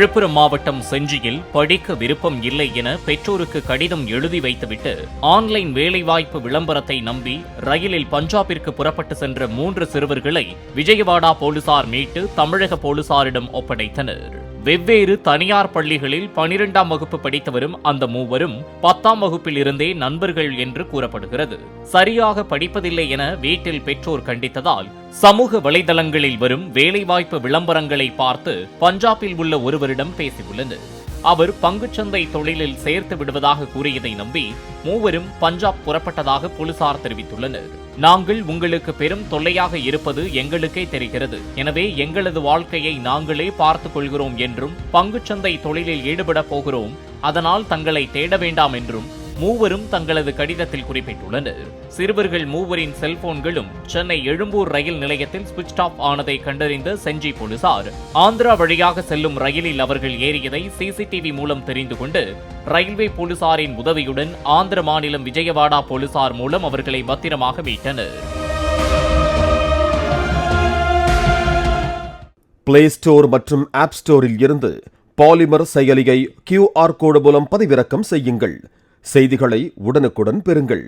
விழுப்புரம் மாவட்டம் செஞ்சியில் படிக்க விருப்பம் இல்லை என பெற்றோருக்கு கடிதம் எழுதி வைத்துவிட்டு ஆன்லைன் வேலைவாய்ப்பு விளம்பரத்தை நம்பி ரயிலில் பஞ்சாபிற்கு புறப்பட்டு சென்ற 3 சிறுவர்களை விஜயவாடா போலீசார் மீட்டு தமிழக போலீசாரிடம் ஒப்படைத்தனர். வெவ்வேறு தனியார் பள்ளிகளில் 12ஆம் வகுப்பு படித்து வரும் அந்த மூவரும் 10ஆம் வகுப்பில் இருந்தே நண்பர்கள் என்று கூறப்படுகிறது. சரியாக படிப்பதில்லை என வீட்டில் பெற்றோர் கண்டித்ததால் சமூக வலைதளங்களில் வரும் வேலைவாய்ப்பு விளம்பரங்களை பார்த்து பஞ்சாபில் உள்ள ஒருவரிடம் பேசியுள்ளனர். அவர் பங்குச்சந்தை தொழிலில் சேர்த்து விடுவதாக கூறியதை நம்பி மூவரும் பஞ்சாப் புறப்பட்டதாக போலீசார் தெரிவித்துள்ளனர். நாங்கள் உங்களுக்கு பெரும் தொல்லையாக இருப்பது எங்களுக்கே தெரிகிறது. எனவே எங்களது வாழ்க்கையை நாங்களே பார்த்துக் கொள்கிறோம் என்றும் பங்குச்சந்தை தொழிலில் ஈடுபடப் போகிறோம். அதனால் தங்களை தேட வேண்டாம் என்றும் மூவரும் தங்களது கடிதத்தில் குறிப்பிட்டுள்ளனர். சிறுவர்கள் மூவரின் செல்போன்களும் சென்னை எழும்பூர் ரயில் நிலையத்தில் சுவிட்ச் ஆஃப் ஆனதை கண்டறிந்த செஞ்சி போலீசார் ஆந்திரா வழியாக செல்லும் ரயிலில் அவர்கள் ஏறியதை சிசிடிவி மூலம் தெரிந்து கொண்டு ரயில்வே போலீசாரின் உதவியுடன் ஆந்திர மாநிலம் விஜயவாடா போலீசார் மூலம் அவர்களை பத்திரமாக மீட்டனர். பிளே ஸ்டோர் மற்றும் ஆப் ஸ்டோரில் இருந்து பாலிமர் செயலியை QR கோடு மூலம் பதிவிறக்கம் செய்யுங்கள். செய்திகளை உடனுக்குடன் பெறுங்கள்.